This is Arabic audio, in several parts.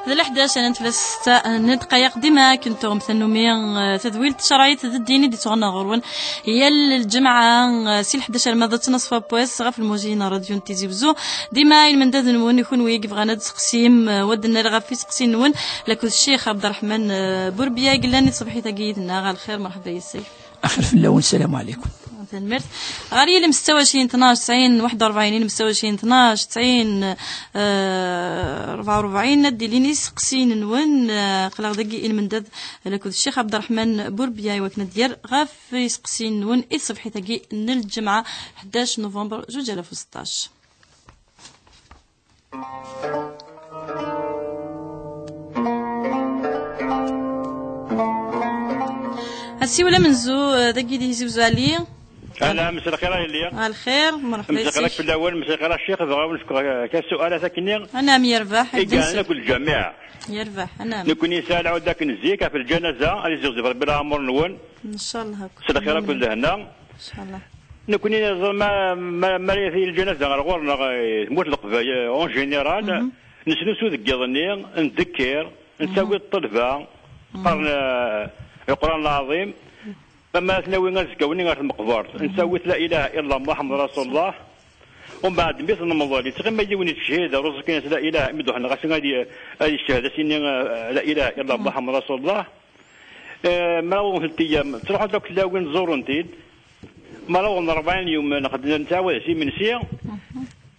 ذا الأحداث أنا نتفلس ندقايق ديما كنتو مثنومي تدويل شرايط الديني دي تغنى غرون هي الجمعة سي 11 ماذا تنصف بويس غا في الموجينا راديو نتيزي بزو ديما المنداد نون يكون ويقف غانا تقسيم ودنا رغا في تقسيم نون لكل الشيخ عبد الرحمن بوربيا قلاني صبحي تقيدنا غا الخير مرحبا يسي اخر في الاول السلام عليكم تنمرت غاري اللي مستوى 12 90 41 اللي مستوى 12 90 44 ندي لي نسقسين نون قلا دقي المندد لكل الشيخ عبد الرحمن بوربيا وكنا ديال غاف يسقسين نون الصبحي تاقي الجمعه 11 نوفمبر 2016 هسي ولا منزو دقي دي يزوز عليه انا مساء الخير اللي الخير مرحبا مساء الخير في الاول مساء الخير الشيخ بغاو نفكر كالسؤال ثاني انا يربح انا كل الجميع يربح انا نكون يسال عود ذاك نزيك في الجنازه اللي زوج بلا امر نون ان شاء الله مساء الخير كل هنا ان شاء الله نكون ما في الجنازه غورنا تموت القبايا اون جينيرال نسلسو ذك يظني نذكر نسوي الطلبه قرن القران العظيم فما تناوي نزكوني غير المقبور نسوي لا اله الا الله محمد رسول الله ومن بعد مثل المظالي تغير ما يجوني الشهيد رزقنا لا اله الا الله غاسين هذه الشهاده سيني لا اله الا الله محمد رسول الله ما هو في الايام تروحوا دوك تلاوي نزوروا نتيد ما هو 40 يوم نقدر نتعاود سي من سي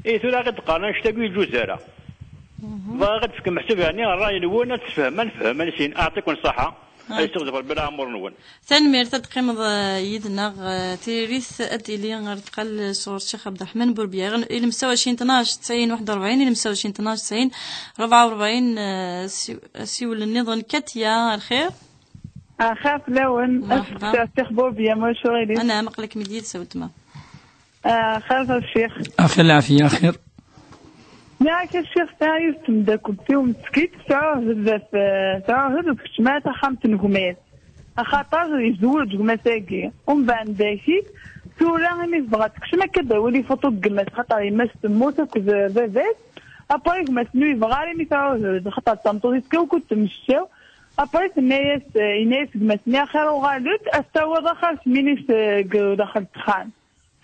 اي ثلا غد قانا نشتاقوا الجزيره غاد فيك محسوب يعني الراي الاول تفهم نفهم نسين اعطيكم الصحه يستغفر بلا امور نون تنمير تقيم يدنا تيريث اديلي غتقال صور الشيخ عبد الرحمن بوربيا الى مستوى 12 90 41 الى مستوى 12 90 44 سيول النظام كاتيا الخير اخاف لون الشيخ بوربيا ما شغيلي انا مقلك مديد سوتما خالف الشيخ اخر العافيه خير ياك الشيخ تاعي تمداك فيهم سكيت تعاهد بكتمات خمس نجومات خاطر يزوج مساكي ومن بعد داكي سورا غني بغاتك شما كداولي فوتو كماس خاطر يماس تموت بابات اباري كماس نوي بغاري مي تعاهد خاطر تمطوي كوكو تمشاو اباري ناس كماس ني خير وغالد استوى دخل مينيس دخل تخان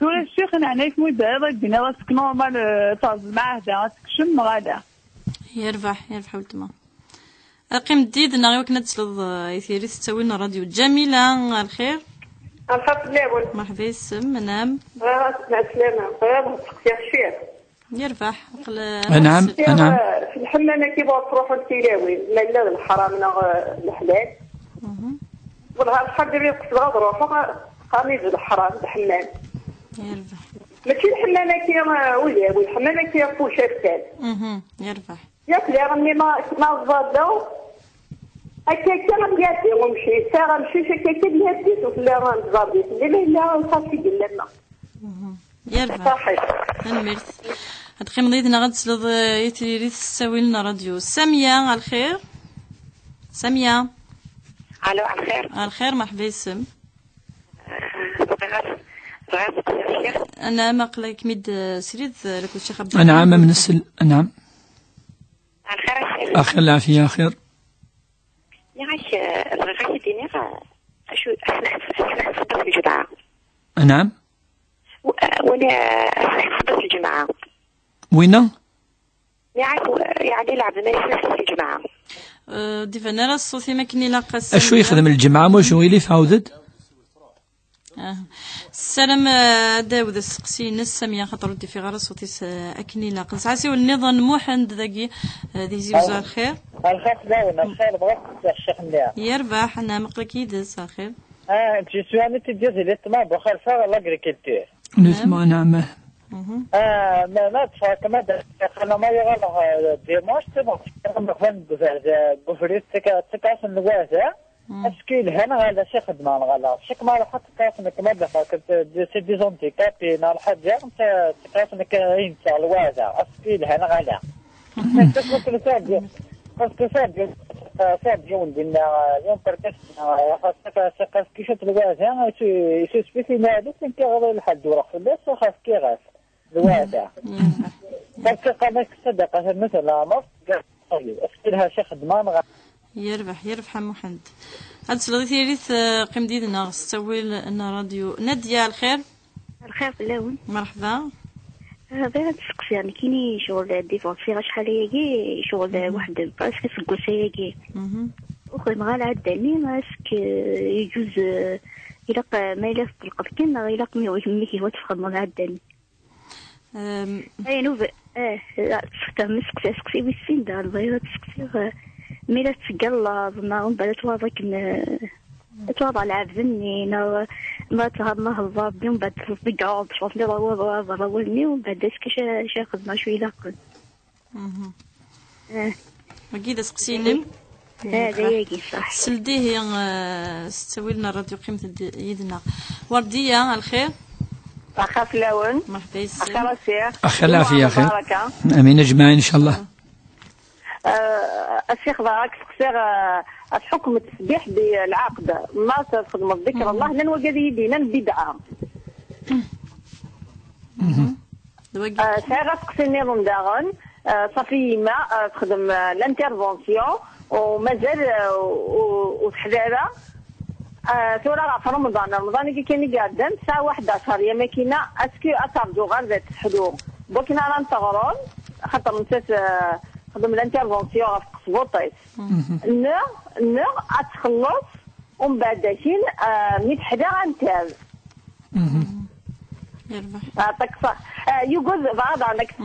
سوري الشيخ انا في مود هذا بينا راسك نورمال طاز معاه راسك شم غادا يربح ولتما اقيم جديد نغيوك نتسلض يثيري تسوي لنا راديو جميله الخير الحمد لله مرحبا يسم منام مع السلامه بغا نسقسي الشيخ يربح نعم نعم في الحمامه كيبغوا تروحوا للتلاوي لا الحرام لا الحلال والله الحق اللي يقصد غادروحوا قامي الحرام الحمام يربح ماشي الحمامه كي ولا الحمامه كي فوشا كان يربح ياك لي راني ما زادو هكاكا غادي ونمشي ساعه نمشي هكاكا لهاديت ولا راه نزاديت لا نخافي لنا يربح صحيح نمرت هتقيم ضيدنا غتسلض يتيري تساوي لنا راديو ساميه الخير ساميه الو الخير الخير مرحبا يسم أنا مقلك ميد سريد لك الشيخ عبد أنا عامة من نعم الخير أخير العافية خير يعيش الغاية ديني شو أحسن في الجماعة نعم وأنا أحسن في الجماعة وين يعرف يعني لعب ما يصير في الجماعة ديفانا الصوتي ما كني لاقص أشو يخدم الجماعة مش هو اللي فاوزد السلام داود السقسي نسميا خاطر ودي في غير صوتي اكني لاقل سعسي والنظام موحد ذاكي هذه زوزة الخير الخير داون الخير بغيت الشيخ مليح يربح انا مقلك يدس الخير انت سواني تجي لي تما بخير فار الله غريكتي نسمع نعم ما تفاك ما انا ما يغلق ديماش تما فن بفريت تكاس النوازه اسكيل هنا هذا شي خدمه غلا شك ما راح تكافنك ما دخلت سي ديزونتي كابي نار حاجه انت تكافنك انت الوازع اسكيل هنا غلا تسمع الكتاب صار جون دينا يوم بركس خاصك سقف كيفاش الوازع يسوس في مالك انت غير الحد ورخ بس خاص كي غاس الوازع بس قامك صدقه مثلا نص أسكيلها شي خدمة يربح محمد. هاد سلغي ثيريث قيم ديدنا ستويل أن راديو نادية. الخير الخير في اللون. مرحبا. هذا تسقسي يعني كيني شغل ديفونس فيها شحال ياكي شغل واحد باسكو سكوسا ياكي وخدم غير عداني ماسك يجوز إلا ما إلا تلقى كنا إلا ميكي هو تفخدم عداني أي نوف تفهم سكسي بسين دار البيضة تسكسي ميلا تسقل ظنهم بعد توضع العبزني ما تهضمه الضاب يوم بعد تقعد شوف لي ضرورني ومن بعد شا خدمة شوية لاكل أكيد سقسيني هذا ياكي صح سلديه ستوي لنا الراديو قيمة يدنا. وردية الخير. أخاف لون. مرحبا يسلم. أخير الشيخ. أخير العافية خير. أمين أجمعين إن شاء الله. الشيخ بارك سقسير الحكم التسبيح بالعقد ما تخدم الذكر الله لن وجد يدينا البدعة. سير سقسيني رمضان صافي ما تخدم الانترفونسيون ومازال وتحذيرها ثورة في رمضان كي كاين قاعدين الساعة 11 يا ماكينة اسكو اترجو غير ذات الحضور بوكينا راه نتغرون خاطر نسات خدم الانترفونسيون في قصبوطيس النور اتخلص ومن بعد داكين ميت حدا غنتاب يربح يعطيك صح. يقول بعض عندك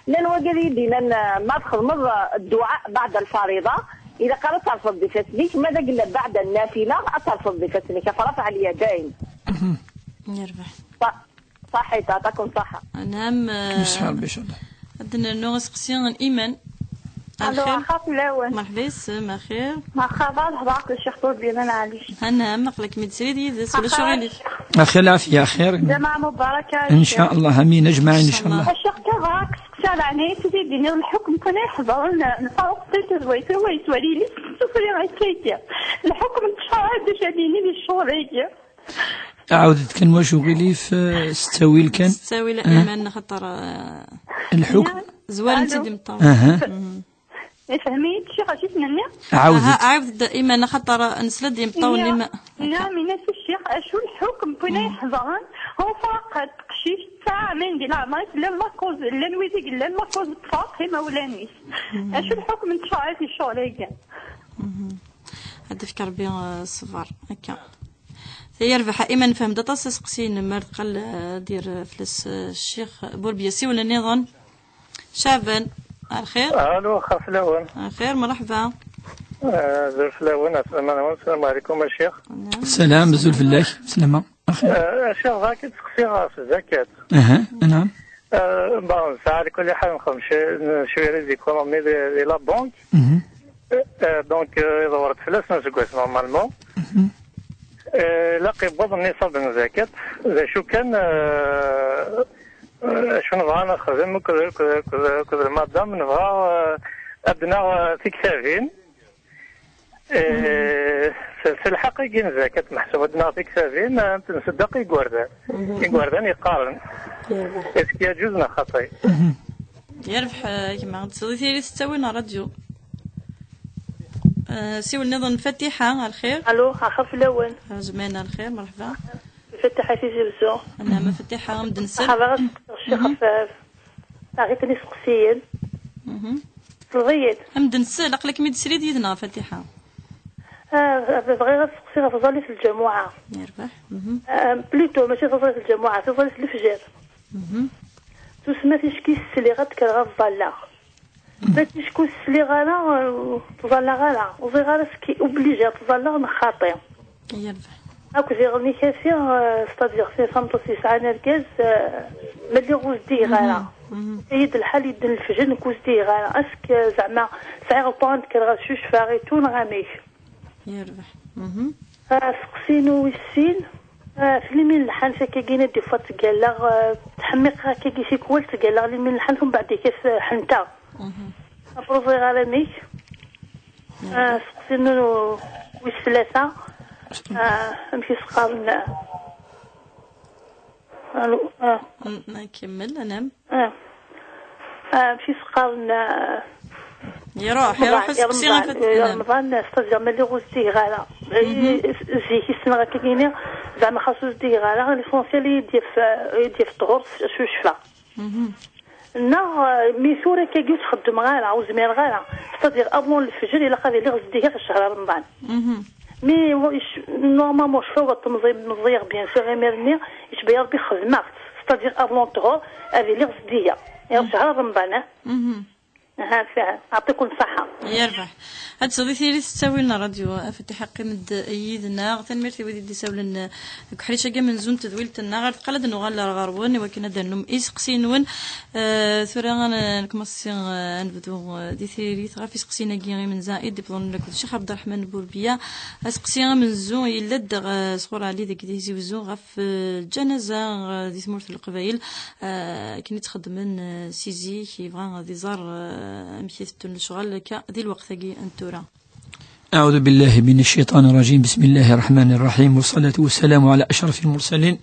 لان وقال يدينا ما تخدم الدعاء بعد الفريضه اذا قالت ترفض بفتنك ماذا قلنا بعد النافله اترفض بفتنك فرفع اليدين. يربح صحي تعطيكم صحه. نعم بشر عندنا نوغس قسيان الايمان. الو اخاف الاول. مرحبا يسلم خير. مرحبا هضرك الشيخ طول بينا معليش. انا مقلك متسريدي ذا ولا شغالي. أخير العافية خير. جماعة مباركة إن شاء الله أمين أجمعين إن شاء الله. الشيخ كذاك سكسال عني تزيدني الحكم كنا يحضرون نفرق تيتر ويت وليلي سفري غيتيتي الحكم الشرعي شاديني بالشغل هيك. عاودت كان واش وغيلي في ستاويل كان ستاويل ايمان خاطر الحكم زوار انت ديم الطاوله فهميت الشيخ اش تسمعني عاود ايمان خاطر نسلد ديم الطاوله ما نعم ناس الشيخ اشو الحكم كنا يحضرون هو فقط قشيش ساعه من دي العمريت لا لاكوز لا نويدي لا لاكوز فاقي مولانيش اشو الحكم الشرعي في الشغل هيك هذا فكر بين الصفار هكا يربح ايمن فهم دطا سقسين مرد قال دير فلس الشيخ بوربياسي ولا نظن شابن الخير. الو خاف لون. الخير مرحبا. زلف لون السلام عليكم الشيخ. السلام بزول في الله سلامة. الشيخ ذاك تسقسي في الزكاة. نعم. بون ساعة كل حال نخدم شوية ريزيكونومي دي لا بونك. دونك إذا ورد فلوس نسقس نورمالمون. لاقي بوضع النصاب من الزكاة إذا شو كان شو نبغى نخدم كل المادام نبغى أبناء في كتابين في الحقيقة الزكاة محسوب أبناء في كتابين نصدق يقوردان يقارن إسكي يجوزنا خطي يربح كما تصدي ثيري تستوينا راديو سيو النظام فتيحة الخير. الو اخاف الاول. زمانة الخير مرحبا. فتيحة في زبزو. انا مفتيحة مدنسل. حضرت الشيخ عطيتني سقسيين. صغير. مدنسل اقلك مدسريد يدنا فتيحة. بغيت سقسي تظلي في الجمعة. يربح. بلوتو ماشي تظلي في الجمعة تظلي في الفجر. تسمى تشكي السليغات كان غضلا. باش شكون اللي غانا تظل غانا وزي غانا سكي اوبليجي تظل مخاطي يربح هاكو زي غني كثير ستادير سي فامتو سي ساعه نركز ملي غوز دي غانا يد الحال يد الفجر نكوز دي غانا اسك زعما سعير طون كان غاشوش فاغي تون غاميش يربح سقسينو ويسين في لمين الحان فكاكينا دي فات قال تحميق هكاكي شي كوال قال لي من الحان ثم بعد كيف حنتا أفرضي غالميك سقسينو ويس ثلاثة نمشي سقارن نكمل أنا نمشي سقارن يروح رمضان استاذ ملي غوستي غالا زي سنغا كاينين زعما خاصو دي غالا ليسونسيال يدي في الطغور شو شفا نا ميسورة كي تخدم غالا وزمير غالا ستادير ابون الفجر الى قادر لي غزديها في شهر رمضان مي نورمالمون شفا مزيغ بيان سور غيميرني يتبيا ربي خدمه ستادير ابون طغور هذه لي غزديها يا شهر رمضان ها فعلا أعطيكم صحة يربح هاد صديقتي تساوي لنا راديو فتح حقي مد أيدنا غتن ميرتي ودي تساوي لنا كحريشة كاع من زون تدويلة النهار تقلد نغال غربون ولكن هذا النوم يسقسينون ثورة نكمسي نبدو دي ثيري غافي سقسينا كي من زائد يبدون لك الشيخ عبد الرحمن بوربيا سقسينا من زون يلد صغور علي ديك ديزي وزون غاف الجنازة دي ثمورة القبائل كني تخدمن سيزي كيبغى دي زار مشيت الشغل ذي الوقت أنتورا. أعوذ بالله من الشيطان الرجيم. بسم الله الرحمن الرحيم والصلاة والسلام على أشرف المرسلين.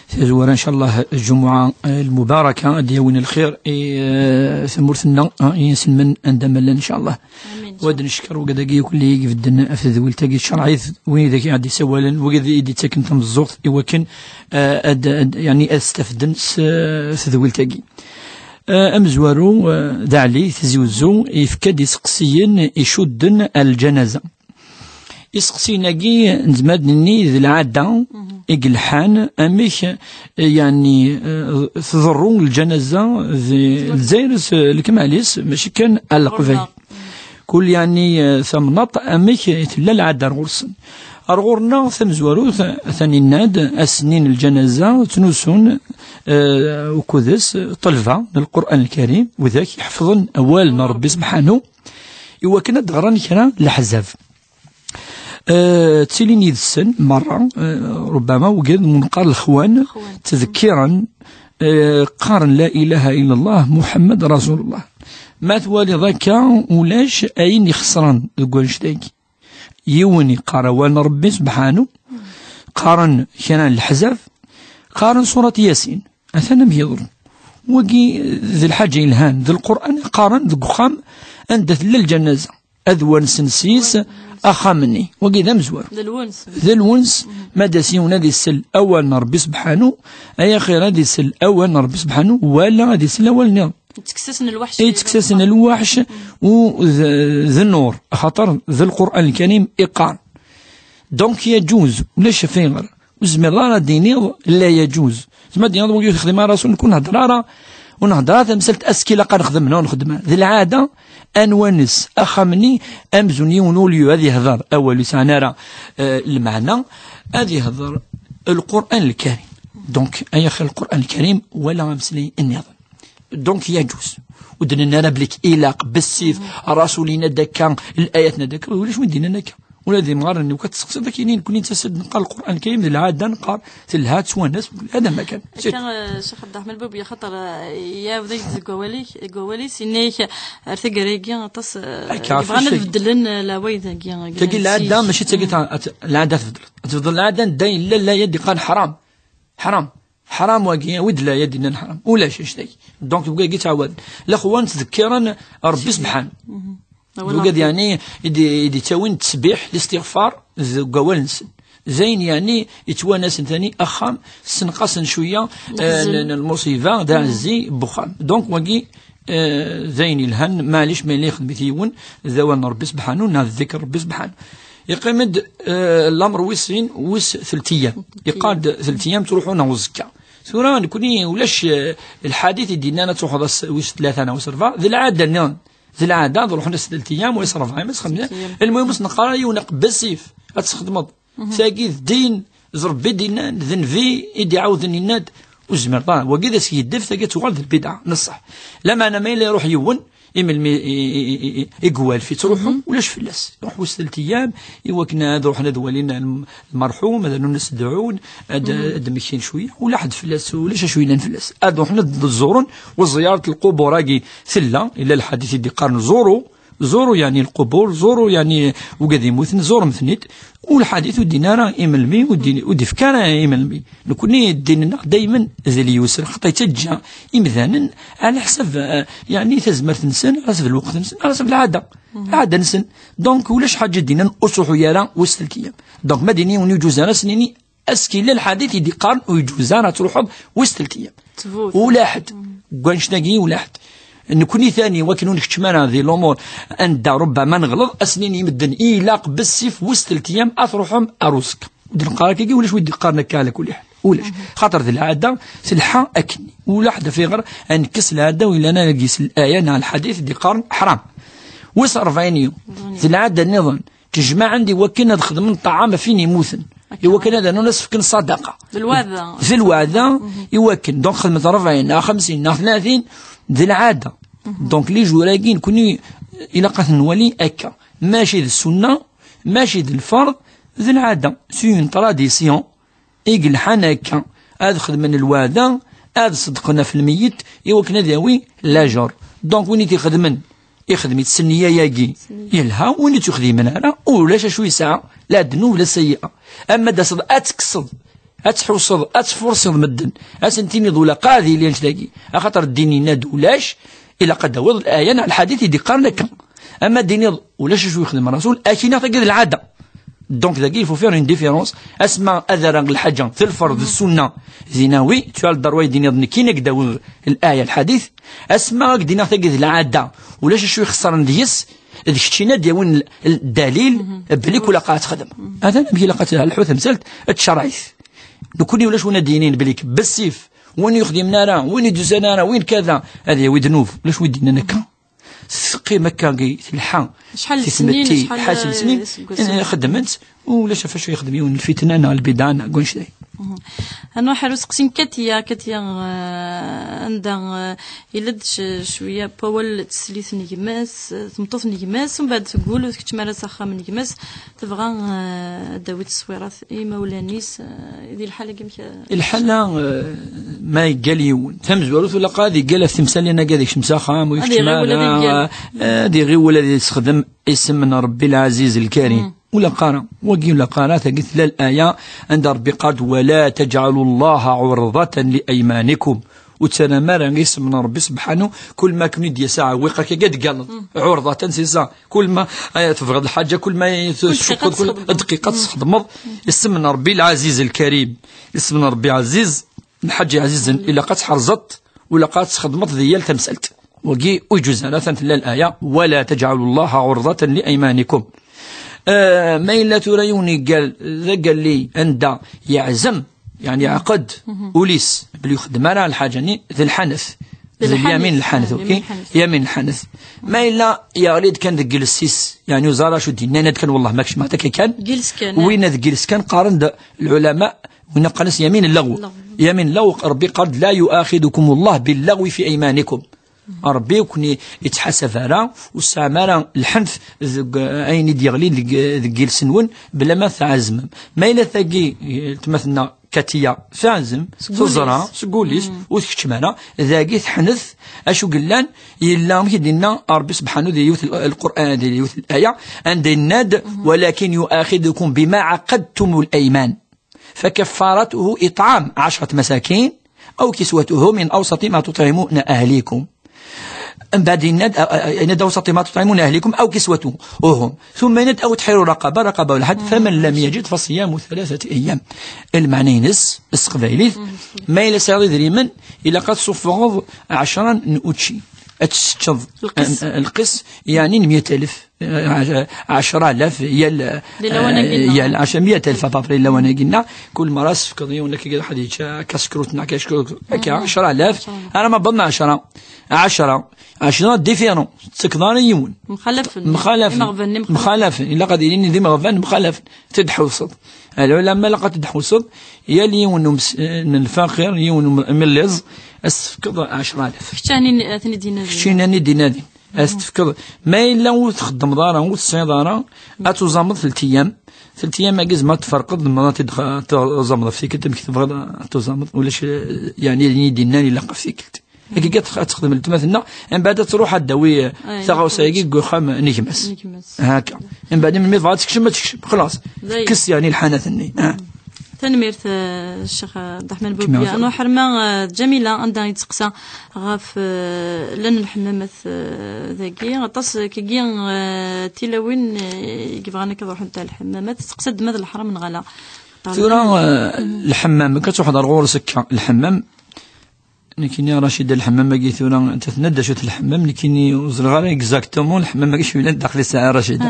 تزور إن شاء الله الجمعة المباركة ديوين الخير ثمرتنا ينسلمن عندما إن شاء الله. ود نشكر وقد جي كل يجي في الدنيا في ذوي التقي الشرعي وين ذاك عادي سوالا وقد يدي تكن تم الزوط وكن يعني استفدن في ذوي التقي. أمزوارو دعلي تزوزو يفكد يسقسيين يشدن الجنازة يسقسيناكي نزمادني ذي العادة إقلحان أميك يعني تضرون الجنازة ذي الزيرس الكماليس ماشي كان القفاي كل يعني ثمنط أميك يتلا العادة رغرسن أرغورنا ثمزوارو ثاني الناد السنين الجنازة تنوسون وكذس طلفة للقرآن الكريم وذاك يحفظن أوالنا ربي سبحانه إوا كنا دغران كنا الأحزاب تسيليني السن مرة ربما وقد منقار الإخوان تذكيرا قارن لا إله إلا الله محمد رسول الله ما توالي ذاك ولاش أين يخسران ذكوانش داكي يوني قاروان ربي سبحانه قارن كان الحزاب قارن سورة ياسين أثنى بيضر وقي ذي الحاجة إلهان ذي القرآن قارن ذي قخام أندث للجنازة أذوان سنسيس أخامني وقي ذا مزور ذي الونس ماذا سيونا ذي السل أول ربي سبحانه أي خير ذي السل أول ربي سبحانه ولا ذي السل أول نار تكسسن الوحش تكسسن الوحش وذي النور خاطر ذي القرآن الكريم إقار دونك يجوز ولا شفين غير وزمير دينيض لا يجوز زعما دينيض ويجوز يخدم راسو نكون هضرارة ونهضرات مسألة أسكيلة قا نخدمنا ونخدمها ذي العادة أنونس أخمني أمزوني ونوليو هذه هضر أول لسان راه المعنى هذه هضر القرآن الكريم دونك أي خير القرآن الكريم ولا مسلي النظام دونك يجوز ودنا نبلك إلاق بالسيف رسولنا دكا الآيات ندكا ولاش وين دينا نكا ولا ذي مغارن وكتسقسي ذاك ينين كوني تسد نقرا القرآن الكريم العادة نقرا تلهات سوا الناس هذا ما كان. كان الشيخ عبد الرحمن بوبي خاطر يا وذاك قوالي سينيك ارتقريكي تص يبغى نبدلن لا ويد تقول العادة ماشي تقول العادة تفضل العادة داين لا يدي قال حرام واقي ود لا يدينا حرام ولا شي شيء دونك تبقى قيت عواد الاخوان تذكرا ربي سبحانه وقد يعني يدي تاوين تسبيح الاستغفار قوال نسن زين يعني يتوانس ثاني اخام سنقصن شويه المصيبه دا الزي بخام دونك واقي زين الهن معليش ما اللي يخدم بيتيون ذوان ربي سبحانه نذكر ربي سبحانه يقيمد الامر وسين 3 ايام يقاد 3 ايام تروحون وزكا ثورا نكوني ولاش الحديث يدينا تروح وس 3 انا وس 4 ذي العاده نروحوا 3 ايام ويس 4 ايام المهم نقرا يونق بالسيف تستخدم ساقي الدين زربي دينا ذنفي يدي عاودني ناد وزمر طال وكذا سيدف ثقت تغلط البدعه نصح لما انا ما يروح يون يقوال في تروحوا ولاش فلاس يروحوا 3 ايام يوكنا روحنا دوالينا المرحوم هذا الناس دعون هذا مكين شويه ولا حد فلاس ولاش شويه نفلاس هذا حنا الزورون وزياره القبور راكي ثله الا الحديث يدي قارن زوروا زوروا يعني القبور، زوروا يعني وقد يموتن زور مثنيت، والحديث ودينا راه إيملمي ودي فكان إيملمي نكوني ديننا دايما ذي اليسر خطي تجا إمذانا على حسب يعني تزمر تنسن على حسب الوقت نسن على حسب العادة نسن. دونك ولاش حاجة دينا أصوحوا يالا وستلكيام دونك ما ديني ونيجوزانا سنيني أسكي للحديث يدي قارن ويجوزانا تروحوا وستلكيام ولا حد قوانش ناقي ولا حد نكوني ثاني وكنون كتشمانا هذه الامور عند ربما نغلط اسنين يمدن ايلاق بالسيف وسط الكيام اثروحهم اروسك ودير قارك ولاش ودي قارنا كاله كل حال ولاش خاطر ذي العاده سلحه اكني ولا حدا في غير انكس العاده ولا انا نقيس الايه نهار الحديث دي قارن حرام وص 40 يوم ذي العاده النظام تجمع عندي وكنا نخدم الطعام فين يموثن يوكن هذا نصف كن صدقه في الوعده يوكن دونك خدمه 40 50 30 ذي العاده دونك لي جوراكين كوني الى قاث نولي اكا ماشي ذي السنه ماشي ذي الفرض ذي العاده سي اون تراديسيون يقل حنا هكا هذا خدمنا الوعده هذا صدقنا في الميت يوكن داوي لاجر دونك وين تيخدمن يخدم السنيه ياكي يلها وين تخدي من هنا ولاش شوي ساعه لا ذنوب ولا سيئه اما دا صد اتكصد اتحوصد اتفرصد مدن اسنتيني ذولا قاضي اللي نشلاقي خاطر الدين ناد ولاش الا قد وضع الايه على الحديث يدي قارنك اما الدين ولاش شو يخدم الرسول اكينا تقد العاده دونك ذاك يفو فير اون ديفيرونس اسمع اذر الحاجه في الفرض السنه زيناوي تشال دروي دين يضني كي نقداو الايه الحديث اسمع دينا تقد العاده ولاش شو يخسر نديس هذيك الشينا ديال الدليل بليك ولا قاعد تخدم هذا نبي لقات الحوث مسلت الشرايث نكوني ولاش ونا دينين بليك بالسيف وين يخدمنا راه وين يدوزنا راه وين كذا هذه ودنوف لاش ودينا نكا سقي مكا كي تلحى شحال سنين شحال سنين خدمت ولا شاف شو يخدمون الفتنه البدعه كونش داي انا حروس قسم كاتيا عندها يلد شويه باول تسليث نجماس تمطط نجماس ومن بعد تقول كتمارا سخا من نجماس تبغى داوود الصويرات اي مولانيس يدير الحاله كيما الحاله ما يقاليون تمز ورث ولا قاضي قال التمثال لنا قال شمسا خام ويكتمارا هذه غير ولا يستخدم اسم من ربي العزيز الكريم ولا قارا ولا قارا قلت لا الآية عند ربي قال ولا تجعلوا الله عرضة لأيمانكم وتسنى ما اسم من ربي سبحانه كل ما كن يدي ساعة ويقاك قد قال عرضة سيسا كل ما تفقد الحاجة كل ما تشقد كل دقيقة تستخدم اسم من ربي العزيز الكريم اسم من ربي عزيز الحاجة عزيز إلا قد حرزت ولا قد تخدمت ذيال تمسلت وجي ويجوز ثلاثة الآية ولا تجعلوا الله عرضة لأيمانكم ما إلا تريوني قال لي عند يعزم يعني عقد وليس بلي يخدم على الحاجة ذي الحنث ذي اليمين الحنث اوكي يمين الحنث ما إلا يا وليد كان ذي السيس يعني وزارة شو دينا كان والله ماكش معناتها كان وين ذي كان قارن العلماء وين قنص يمين اللغو يمين اللغو ربي قال لا يؤاخذكم الله باللغو في أيمانكم ربي وكني يتحسب على والسامرة الحنث أين ديغلي ذقيل سنون بلا ما تعزم ما إلا ثقي تمثلنا كاتيا تعزم تزرع سقوليس وتكتمانا ذاقي تحنث أشو قلان إلا مكدنا ربي سبحانه ذي يوث القرآن ذي يوث الآية عند الناد ولكن يؤاخذكم بما عقدتم الأيمان فكفارته إطعام 10 مساكين أو كسوته من أوسط ما تطعمون أهليكم من بعد ند أوسط ما تطعمون أهلكم أو كسوتهم وهم ثم ند أو تحرير رقبة والحد فمن لم يجد فصيام 3 أيام المعنى نس السقبايليث ما إلى سعيد ريمن إلى قد صفغض 10 نؤتشي أتشتض القس يعني 100,000 10,000 يال 100,000 بابري إلا وانا قلنا كل مرة سفكضي ولا كي حد كسكروتنا كشكروت 10,000 أنا ما بضنا 10 ديفيرون سكضان يمون مخالف إلا قد يلين ذي مغفن مخالف تدحوصد العلماء لقد تدحوصد يلي ونم من الفقير يون من اللز أسفكض 10,000 شتاني دينادي أستفكر ما إلا وتخدم دارا وتسعي أتوزامض 3 أيام 3 أيام أجز ما تفرقد ما تزامض فيك تبغى تزامض ولاش يعني ديناني لقى فيك كي تخدم التماثلنا من بعد تروح الدوي ثغوسايكي قخام نيكمس هكا من بعد من ميضات تكشم ما تكشم خلاص كس يعني الحانثني تنميرت الشيخ عبد الرحمن بوبيا انه حرمه جميله عندها يتسقسا غاف لان الحمامات ذاكي غطاس كي تيلاوين يبغانا كنروحو نتاع الحمامات تسقسد ماذا الحرام من غلا ثورة الحمام كتروح دار غور سكه الحمام نكيني رشيد الحمام ماكي ثورة انت تندى شوت الحمام نكيني وزر غير اكزاكتومون الحمام ماكيش وين داخل الساعه رشيد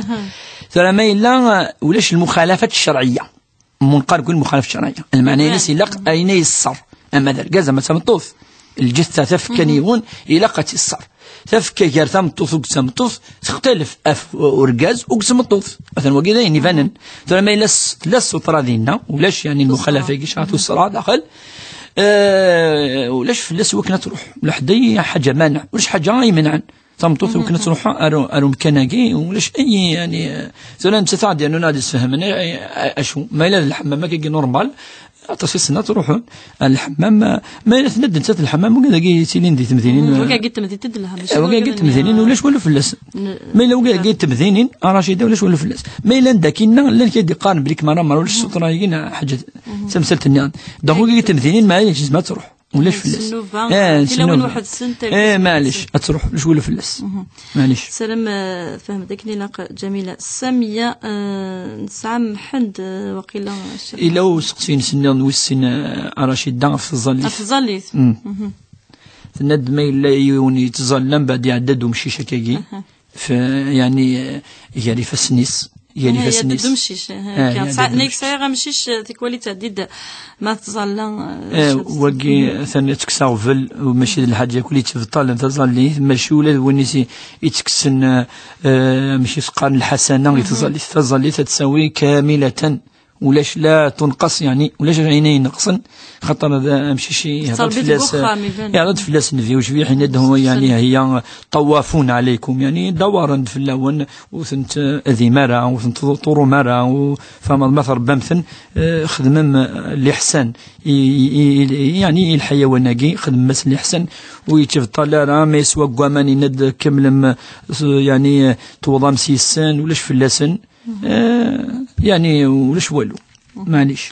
ثورة ما الا ولاش المخالفات الشرعيه منقار كل مخالفة شرعية المعنى ينسي لق أين يصر أما ذا الجزء مثلا طوف الجثة تفكنيون إلى قت الصر تفك جرثم طوف وقسم طوف تختلف أف ورجاز وقسم طوف مثلا وكذا يعني فنن ترى ما لس طرادينا ولاش يعني المخالفة يشعطوا الصراع داخل ولاش فلس وكنا تروح لحدي حاجة مانع ولاش حاجة يمنعن تمطوث وكنا تروح أرو مكاناكي ولاش أي يعني زمان تساعد يعني نادي فهمنا أشو ما إلا الحمام كي نورمال تصيصنا تروحون الحمام ما إلا تندن تات الحمام وكذا كي تيلين دي تمثيلين وكا قلت تمثيل تدلها وكا قلت تمثيلين ولاش ولا فلاس ما إلا وكا قلت تمثيلين رشيدة ولاش ولا فلاس ما إلا داكينا لا كيدي قارن بريك مرة ولاش السطرة يجينا حاجة سمسلت النيان دونك وكا قلت تمثيلين ما إلا ما تروح ولاش فلس تلون واحد السنة معليش تروح واش ولا فلس معليش سلام فهم داك نلاقة جميلة سامية نسعى محمد وقيلا إلا وسقسين سنة وسن رشيد دان في الظليث في الظليث تند ما إلا يوني تظلم بعد يعدد ومشي شكاكي يعني يجري فسنيس يعني فسنيس دمشيش نيك سايغا مشيش تيكولي تعديد ما تظل وكي ثاني تكساغفل وماشي الحاجه كلي تفضل تظلي ماشي ولا ونيسي يتكسن ماشي سقان الحسنه تظلي تتساوي كامله ولاش لا تنقص يعني ولاش عينين نقصن خاطر هذا ماشي شي يهضر فلاس يهضر فلاس نفي وشويه حين هو يعني هي طوافون عليكم يعني دوارا في اللون وثنت ذي مرة وثنت طورو مرة فما المثل بمثن خدمم الإحسان يعني الحيواناكي خدم مثل الإحسان ويتفضل راه ما يسوى قواماني ند كملم يعني توضام سيسان ولاش فلاسن يعني ولاش والو معليش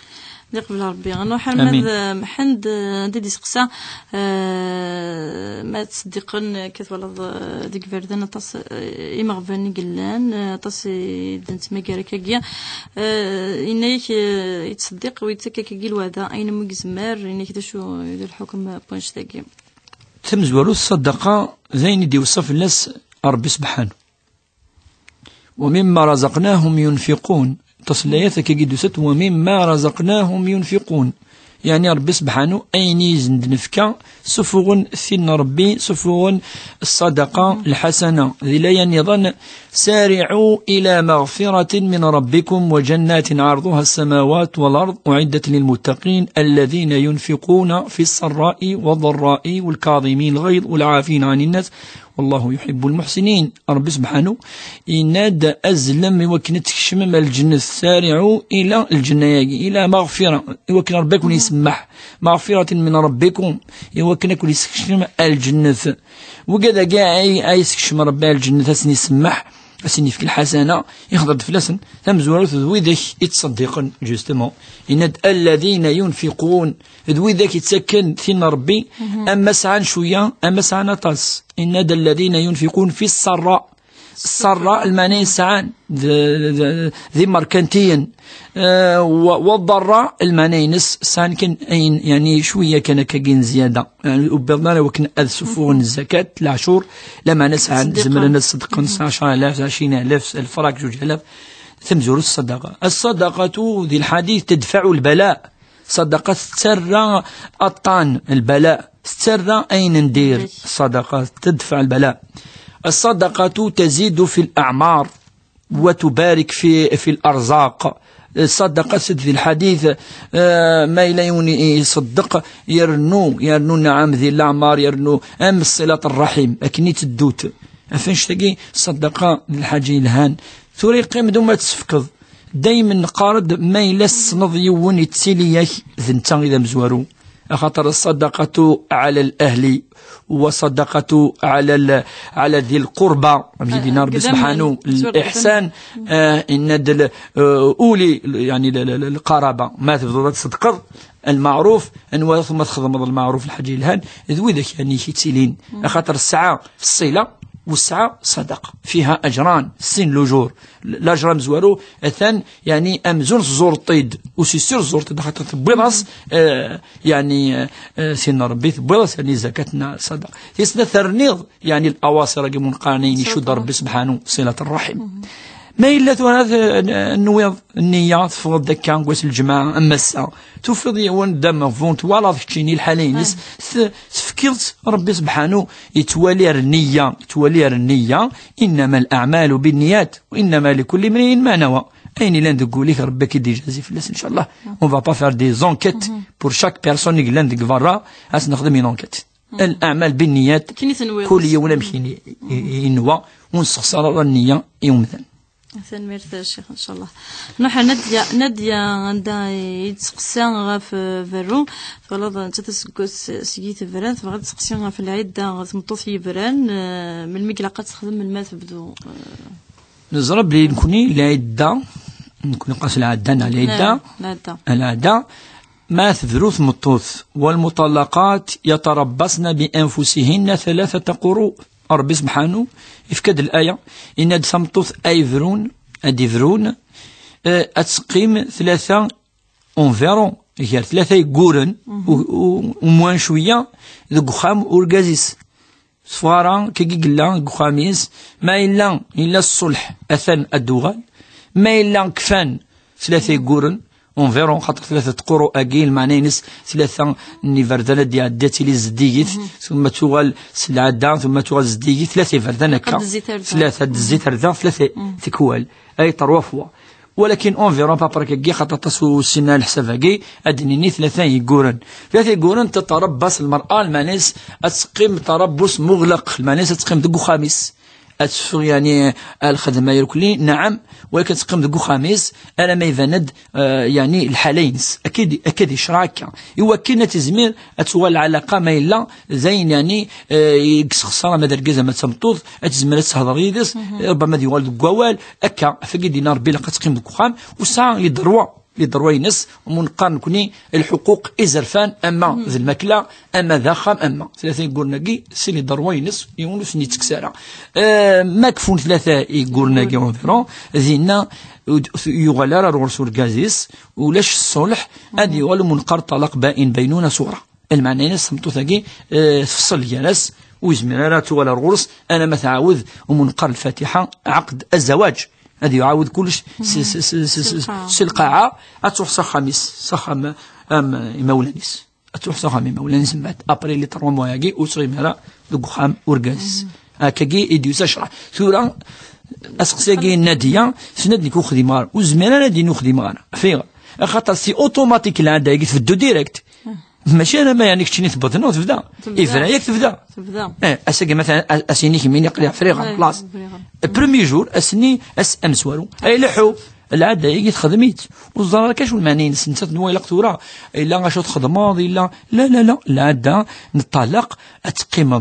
قبل ربي انا حمد محمد عندي ديسقسا ما تصدقن كيف ولا ديك فردان طاس يمغفني قلان طاس دنت مكاركاكيا انيك يتصدق ويتسككي الوعده اين مجزمار انيك شو يدير الحكم بونش تاكي تمزورو الصدقه زين دي وصف الناس ربي سبحانه ومما رزقناهم ينفقون تصلياتك جدوست ومما رزقناهم ينفقون يعني ربي سبحانه أين يزند نفكا سفغ ثن ربي سفغ الصدقة الحسنة ذي لا ينظن سارعوا إلى مغفرة من ربكم وجنات عرضها السماوات والأرض أعدت للمتقين الذين ينفقون في السراء والضراء والكاظمين الغيظ والعافين عن الناس والله يحب المحسنين ربي سبحانه يناد أزلم وكنت تكشمم الجنة سارعوا إلى الجنة إلى مغفرة وكن ربكم يسمح مغفرة من ربكم وكن يسكشم الجنة وكذا كاع يسكشم ربي الجنة سن يسمح سن في الحسنة يخضر فلسن ثم زورت ذويذك يتصدقون جوستمون يناد الذين ينفقون ذويذك يتسكن ثين ربي أما سعان شوية أما سعان طاس إناد الذين ينفقون في السراء السراء المعنى سعان ذي مركنتين والضراء المعنى نس سعان كان يعني شوية كان كاين زيادة يعني وبضنا وكن أذسفون الزكاة العشور لما نسعان زمرنا الصدق 10,000 20,000 الفراك 2,000 ثم زور الصدقة ذي الحديث تدفع البلاء صدقة تسرى الطعن البلاء تسرى أين ندير الصدقة تدفع البلاء الصدقة تزيد في الأعمار وتبارك في الأرزاق الصدقة في الحديث ما يليوني يصدق يرنو نعم ذي الأعمار يرنو أم الصلة الرحيم أكني تدوت أفنش تقي صدقة الحاجة الهان ثوري قيم دون ما تسفكض دايما قارد ما يلس نضيون يتسيليك ذنتا إذا مزوارو خاطر الصدقة على الأهل وصدقة على ذي القربى بيدنا ربي سبحانه الإحسان إن أولي يعني القرابة ما تفضل تصدق المعروف أنواع ثم تخدم المعروف الحاجة الهان ذوي ذاك يعني كيتسيلين خاطر الساعة في الصلة والساعة صدقة فيها أجران السن لجور الأجر مزوارو الثان يعني أمزون الزور الطيد وسيسير الزور الطيد خاطر تبويضاس يعني سن ربي تبويضاس يعني زكاتنا صدقة يسنا ثرنيض يعني الأواصر كي منقانين يشد ربي سبحانه صلة الرحم ما إلا النويض النية تفضل ذكا نقوس الجماعة أما الساعة تفضل يوان دم فونت ولا تشيني الحالينس تفكرت ربي سبحانه يتوالي النية إنما الأعمال بالنيات وإنما لكل امرئ ما نوى أين لان تقول لك ربك يدي جازي فلاس إن شاء الله on va pas faire des enquêtes pour chaque personne اللي لان تقفرها هاس نخدم une enquête الأعمال بالنيات كل يوم نمشي ينوى ونسخسر النية يوم مثلا مثلا ميرث الشيخ ان شاء الله نروح نادية عندها يتسقسان في فيرو فلا تتسقس سيجيت فران تبغى تسقسيان في العيدة تمطوط يبران من المقلقة تخدم الماء تبدو نزرب لي نكوني العيدة نكون قاس العيدة ما ثذروث مطوث والمطلقات يتربصن بأنفسهن 3 قروء ربي سبحانه يفكد الآية إن ثمطوث أديفرون أتسقيم 3 أنفيرون هي 3 يقورن وموان شوية ذو خام أورغازيس صفارا كي قلا خاميس ما إلا الصلح أثن الدوغال ما إلا كفان 3 يقورن اونفيرون خاطر 3 قرو اكيل معناينس 3 نيفردانه ديال داتي لي زديت ثم توغال سلعه ثم توغال زديت 3 فردانه كا 3 دزيت ردا 3 تكوال اي 3 فوا ولكن اونفيرون بابركا كي خاطر تسو سنه الحساب كي ادنيني 3 يقورن تتربص المراه المانيس تقيم تربص مغلق المانيس تقيم دكو خامس أتفق يعني الخدمة يركلي نعم ولكن تقيم دكو خامس أنا ما يفند يعني الحالينس أكيد يشراك يوكلنا تزمير أتوال العلاقة ما إلا زين يعني خسارة ما درجزة ما تمطوط أتزمير تهضر يدس ربما دي والد قوال أكا فقد ينار بلا تقيم دكو خام وساعة يضروا ينس ومنقارن كوني الحقوق إزرفان أما ذي الماكلة أما ذا خام أما 3 يقولنا كي سيني ضروا ينس يونس ني تكسارا ما كفون 3 يقولنا كي اونفيرون زينا يغالر الرسول كازيس ولاش الصلح ادي والو منقر طلاق بائن بينونا صورة المعنى ينس سمتو ثاكي تفصل جالس ويزميرات ولا الغرس أنا ما تعاوذ ومنقر الفاتحة عقد الزواج هذه يعاود كلش القاعة أتروح صخام مولانيس أتروح صخام مولانيس بعد أبري اللي 3 مواياكي وصغي مهلا ذو خام أورغاز كاكي إديوس أشرح ثورة أسقسيكي النادية سندني كو خدمار وزمانا نادي نخدي مغانا فيها خاطر سي أوتوماتيك اللي عندها يجي تفدو ديريكت ماشي انا ما يعني كتشيني تبطل نو تبدا إفرايك تبدا اساكي مثلا اسيني كيمين يقلع فريغا بلاص برومي جور اسني امسوارو اي لحو العاده يجي تخدميت والزرار كاش المعنيين سنتات نوا الا قتورا الا غاشو تخدم لا العاده نطلق اتقيم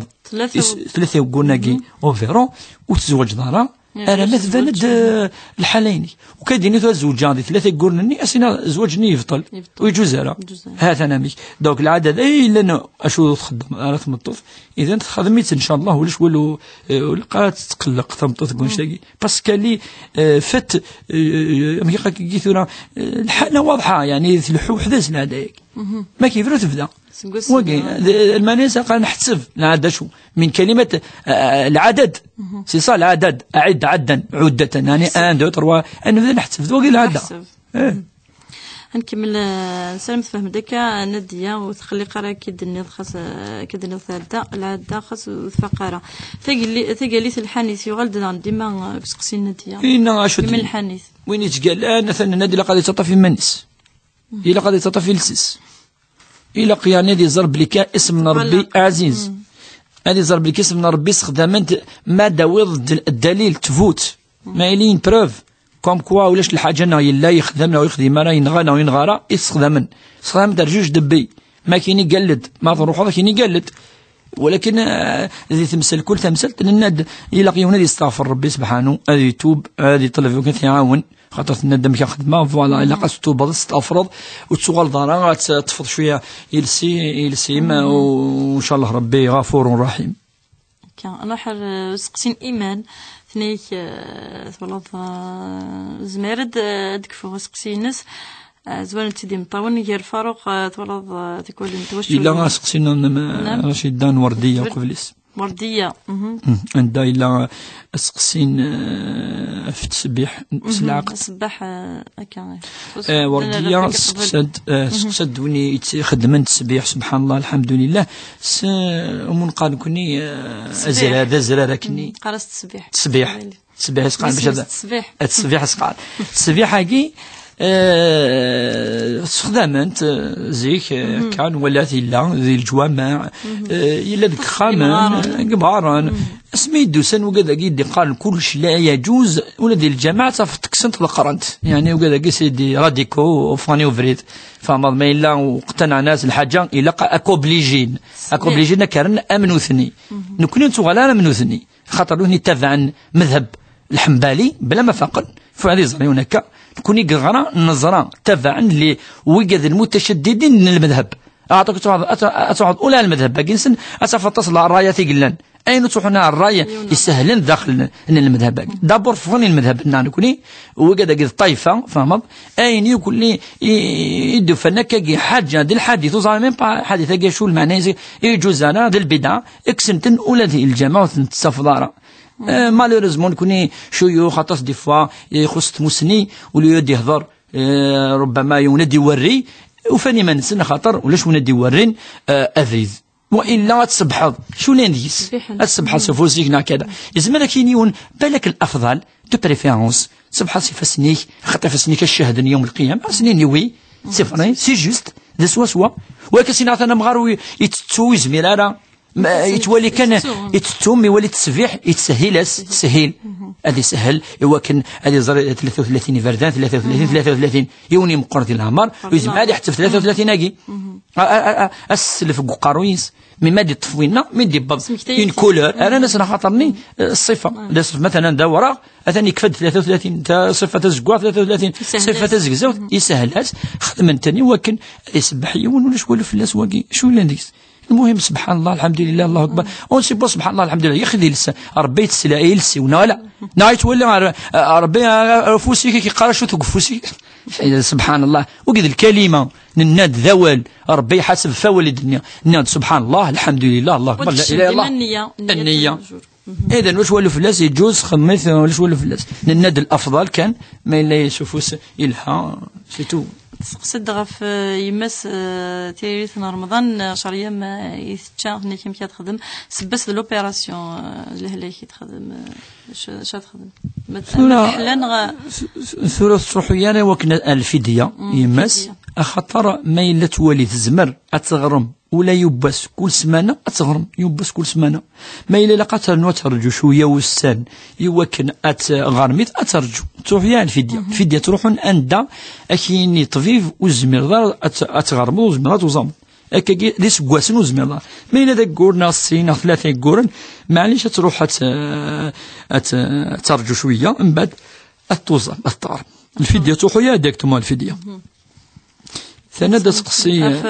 3 وقلنا كي اوفيرون وتزوج دارا أنا مثلا الحالين وكاديني زوجان 3 يقولني أسينا زوجني يفضل ويجوز راه هذا أنا ميك دوك العدد أي لأنه أشو تخدم أنا تمطوف إذا تخدميت إن شاء الله ولش ولو لقات تقلق تمطوف تقول شيء باسكالي فت أمريكا كي ثورة الحالة واضحة يعني الحو حدث العدايك ما كيفرو تبدا المانيس قال نحتسب العدد شو من كلمة العدد سي صا العدد أعد عدا عدة يعني 1 2 3 نبدا نحتسب وقيل العدد نكمل سلام تفهم دكا ندية وتخلي قرا كيد النض خاص كيد النض العادة خاص وثقارة ثقليت الحانيث يغلد ديما كسقسي ندية إنا أشد من الحانيث وين يتقال مثلا نادي لقد يتطفي منس إلا قد يتطفي السيس إلا قياني دي ضرب لك اسم ربي عزيز هذه ضرب لك اسم ربي استخدامات ما داوض الدليل تفوت ما يلين بروف كوم كوا ولاش الحاجة أنه يلا يخدمنا ويخدم راه ينغانا وينغارا استخداما درجوج دبي ما كاين يقلد ما تروح هذا كاين يقلد ولكن هذه تمثل كل تمثل الناد إلا قيونا يستغفر ربي سبحانه هذه يتوب هذه يطلب وكان يعاون خاطر الندم كان خدمه فوالا الا قاس توب تستغفر وتسوغل دارا تفض شويه يلسيم وان شاء الله ربي غفور رحيم. انا حر سقسين ايمان ثنيك ولاد زمارد ديك فوق سقسينس زوال تدي مطاون غير فاروق تولد تقول انت واش الا سقسينا رشيد دان ورديه قبليس ورديه عندها الا سقسين في التسبيح العقد السباح هكا ورديه سقسد وني خدمن التسبيح سبحان الله الحمد لله ومن قال كوني زراره كني قراص التسبيح سقال باش هذا التسبيح سقال التسبيح هاكي استخدامات زيك كان ولا إلا ذي الجوامع إلا ذيك خامان قبارا اسمي دوسن وقد أكيد قال كل شيء لا يجوز ولا ذي الجماعة تفتكسنت القرنت يعني وقد أكيد سيدي راديكو وفاني وفريد فما ما إلا وقتنع ناس الحاجة إلا أكوبليجين كارن أمنوثني نكون نتوغلا أمنوثني خاطروني تبعا مذهب الحنبلي بلا ما فقط فهذه زريون هكا كوني قرا نظرة تبعا لوجد المتشددين من المذهب أعطوك أتوعد أولى المذهب باقي نسن أتفطس الراية تقلن أين تروحنا الراية يسهلن داخل المذهب باقي دابور فوني المذهب نكوني وجد قد طائفة فهمت أين يقول لي يدو فنك حاجة دي الحديث وزعما حديث شو المعنى يجوز أنا ذي البدعة إكسنتن أولى الجماعة تستفضارا مالوريزمون كوني شيوخ خاطر دي فوا يخص مسني وليود يهضر ربما يولد يوري وفاني ما نسن خاطر ولاش ولد يورين افريز والا تسبحض شو لانديس السبحه سفوزيكنا كذا يزمن كاين بالك الافضل دو بريفيرونس سبحه سيفسنيك خاطر فسنيك الشهد يوم القيامه سنين يوي سي فري سي جوست ذا سوا ولكن عطانا مغار يتسوي زميراره يتولي كان يتتوم يولي تسبيح يتسهل سهيل هذه سهل يوكن هذه 33 فردان 33 يوني مقرد العمر ويزم هذه حتى في 33 اكي السلف قارويس مما دي طفوينا من دي باب اون كولور انا ناس خاطرني الصفه مثلا دا وراء اثني كفد 33 صفه تزكوا 33 صفه تزكزوت يسهلات خدمه ثاني ولكن يسبح يون ولا شوالو في الناس واقي شو اللي نديس المهم سبحان الله الحمد لله الله اكبر ونسي سبحان الله الحمد لله يخلي لسه ربيت السلائل ولا لا نايت ولا ربي فوسي كي قرا شو توقفوسي سبحان الله وقد الكلمه نناد ذوال ربي حسب فول الدنيا ناد سبحان الله الحمد لله الله اكبر لا اله الا الله النيه اذا واش ولو فلاس يجوز خميث واش ولو فلاس نناد الافضل كان ما الا يشوفوس يلها سيتو قصد غف يمس تيريثنا رمضان شريه ما يتشا هني كيم تخدم سبس لوبيراسيون لهلا كي تخدم شا تخدم مثلا ثلاث صحيانه وكنا الفديه يمس خطر ما الا تولي تزمر اتغرم ولا يبس كل سمانه اتغرم يبس كل سمانه ما الا لقات نوترجو شويه وسان يوكن اتغرميت اترجو تروح يا الفديه تروحون اندا اكيني طبيب وزمير اتغرمو وزميرات وزام هكا ليس كواسن وزمير ما الا داك كورنا السين ثلاثه كورن معليش تروح ترجو شويه من بعد اتوزم الطار الفديه تروح يا ديريكتومون الفديه ثنا تقصي